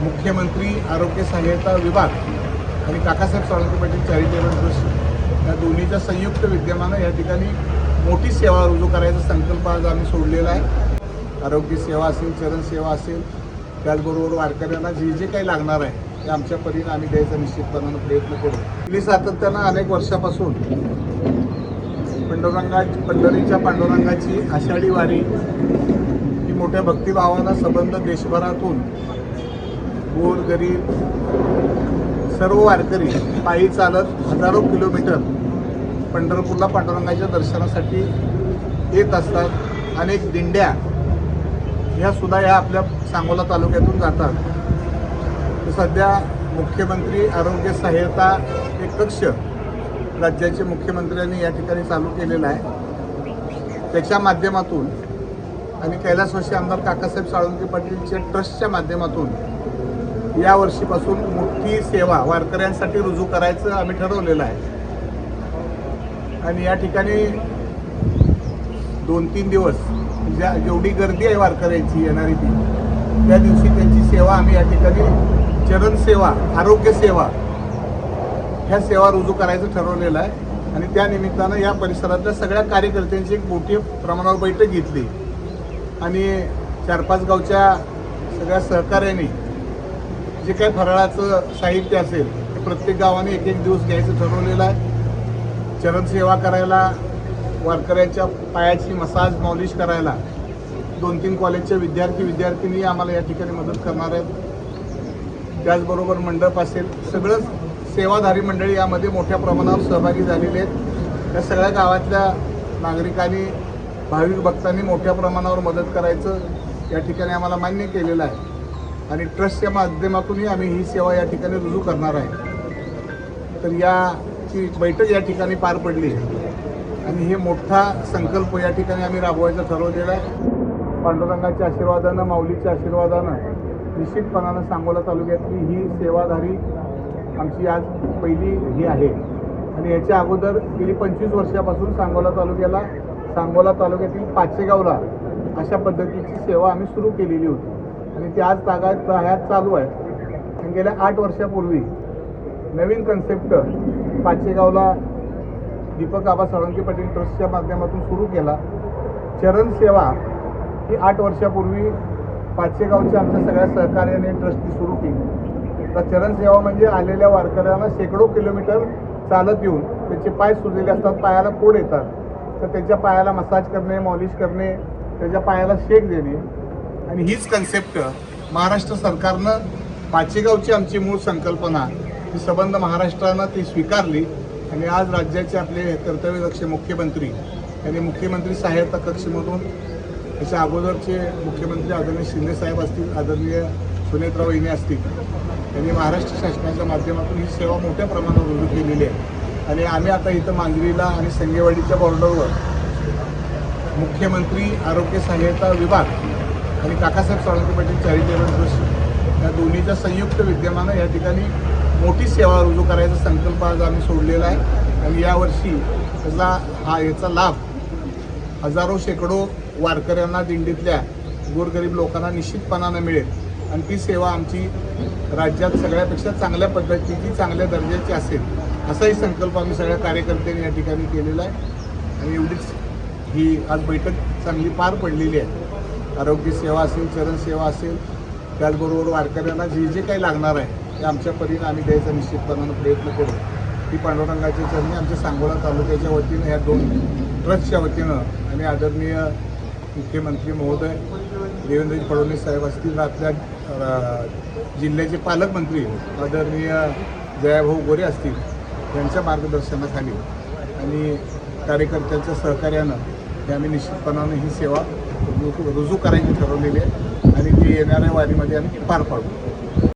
मुख्यमंत्री आरोग्य सहाय्यता विभाग आणि काकासाहेब साळुंखे पाटील चॅरिटेबल ट्रस्ट या दोन्हीच्या संयुक्त विद्यमानं या ठिकाणी मोठी सेवा रुजू करायचा संकल्प आज आम्ही सोडलेला आहे। आरोग्य सेवा असेल, चरण सेवा असेल, त्याचबरोबर वारकऱ्यांना जे जे काही लागणार आहे ते आमच्या परीने आम्ही द्यायचा निश्चितपणानं प्रयत्न करू। गेली सातत्यानं अनेक वर्षापासून पंढरीच्या पांडुरंगाची आषाढी वारी ही मोठ्या भक्तिभावानं संबंध देशभरातून गोर गरीब सर्व वारकरी पायी चालत हजारो किलोमीटर पंढरपूरला पांडुरंगाच्या दर्शनासाठी येत असतात। अनेक दिंड्या ह्या सुद्धा या आपल्या सांगोला तालुक्यातून जातात। तर सध्या मुख्यमंत्री आरोग्य सहाय्यता एक कक्ष राज्याचे मुख्यमंत्र्यांनी या ठिकाणी चालू केलेला आहे। त्याच्या माध्यमातून आणि कैलासवासी आमदार काकासाहेब साळुंखे पाटीलच्या ट्रस्टच्या माध्यमातून या वर्षीपासून मोठी सेवा वारकऱ्यांसाठी रुजू करायचं आम्ही ठरवलेलं आहे। आणि या ठिकाणी 2-3 दिवस जेवढी गर्दी आहे वारकऱ्यांची येणारी ती त्या दिवशी त्यांची सेवा आम्ही या ठिकाणी चरण सेवा, आरोग्य सेवा ह्या सेवा रुजू करायचं ठरवलेलं आहे। आणि त्या निमित्तानं या परिसरातल्या सगळ्या कार्यकर्त्यांची एक मोठी प्रमाणावर बैठक घेतली आणि 4-5 गावच्या सगळ्या सहकार्याने जे काही फराळाचं साहित्य असेल ते प्रत्येक गावाने एक दिवस घ्यायचं ठरवलेलं आहे। चरण सेवा करायला, वारकऱ्यांच्या पायाची मसाज मॉलिश करायला 2-3 कॉलेजचे विद्यार्थी आम्हाला या ठिकाणी मदत करणार आहेत। त्याचबरोबर मंडप असेल, सगळं सेवाधारी मंडळी यामध्ये मोठ्या प्रमाणावर सहभागी झालेले आहेत। त्या सगळ्या गावातल्या नागरिकांनी, भाविक भक्तांनी मोठ्या प्रमाणावर मदत करायचं या ठिकाणी आम्हाला मान्य केलेलं आहे। आणि ट्रस्टच्या माध्यमातूनही आम्ही ही सेवा या ठिकाणी रुजू करणार आहे। तर याची बैठक या ठिकाणी पार पडली आणि हे मोठा संकल्प या ठिकाणी आम्ही राबवायचा ठरवलेला आहे। पांडुरंगाच्या आशीर्वादानं, माऊलीच्या आशीर्वादानं निश्चितपणानं सांगोला तालुक्यातली ही सेवाधारी आमची आज पहिली ही आहे। आणि याच्या अगोदर गेली 25 वर्षापासून सांगोला तालुक्यातील पाचेगावला अशा पद्धतीची सेवा आम्ही सुरू केलेली होती आणि ती आज तागायत चालू आहे। आणि गेल्या 8 वर्षापूर्वी नवीन कन्सेप्ट पाचेगावला दीपक आबा साळुंखे पाटील ट्रस्टच्या माध्यमातून सुरू केला। चरण सेवा ही 8 वर्षापूर्वी पाचेगावच्या आमच्या सगळ्या सहकार्याने ट्रस्टची सुरू केली। तर चरण सेवा म्हणजे आलेल्या वारकऱ्यांना शेकडो किलोमीटर चालत येऊन त्याचे पाय सुजलेले असतात, पायाला फोड येतात, तर त्याच्या पायाला मसाज करणे, मॉलिश करणे, त्याच्या पायाला शेक देणे। आणि हीच कन्सेप्ट महाराष्ट्र सरकारनं, पाचेगावची आमची मूळ संकल्पना ही संबंध महाराष्ट्रानं ती स्वीकारली आणि आज राज्याचे आपले कर्तव्यदक्ष मुख्यमंत्री यांनी मुख्यमंत्री सहाय्यता कक्षमधून त्याच्या अगोदरचे मुख्यमंत्री आदरणीय शिंदेसाहेब असतील, आदरणीय सुनेत्रा वहिनी असतील, त्यांनी महाराष्ट्र शासनाच्या माध्यमातून ही सेवा मोठ्या प्रमाणावर रुजू केलेली आहे। आणि आम्ही आता इथं मांजरीला आणि संगेवाडीच्या बॉर्डरवर मुख्यमंत्री आरोग्य सहाय्यता विभाग आणि काकासाहेब साळुंखे पाटील चॅरिटेबल ट्रस्ट या दोन्हीच्या संयुक्त विद्यमानं या ठिकाणी मोठी सेवा रुजू करायचा संकल्प आज आम्ही सोडलेला आहे। आणि यावर्षी याचा लाभ हजारो शेकडो वारकऱ्यांना, दिंडीतल्या गोरगरीब लोकांना निश्चितपणानं मिळेल आणि ती सेवा आमची राज्यात सगळ्यापेक्षा चांगल्या पद्धतीची, चांगल्या दर्जाची असेल असाही संकल्प आम्ही सगळ्या कार्यकर्त्यांनी या ठिकाणी केलेला आहे। आणि एवढीच ही आज बैठक चांगली पार पडलेली आहे। आरोग्य सेवा असेल, चरण सेवा असेल, त्याचबरोबर वारकऱ्यांना जे जे काही लागणार आहे ते आमच्या परीने आम्ही द्यायचा निश्चितपणानं प्रयत्न करू। ही पांडुरंगाच्या चरणी आमच्या सांगोला तालुक्याच्या वतीनं, ह्या 2 ट्रस्टच्या वतीनं आणि आदरणीय मुख्यमंत्री महोदय देवेंद्र फडणवीस साहेब असतील, आपल्या जिल्ह्याचे पालकमंत्री आदरणीय जयाभाऊ गोरे असतील, यांच्या मार्गदर्शनाखाली आणि कार्यकर्त्यांच्या सहकार्यानं हे आम्ही निश्चितपणानं ही सेवा रुजू करायची ठरवलेली आहे आणि ती येणाऱ्या वारीमध्ये आम्ही पार पाडू।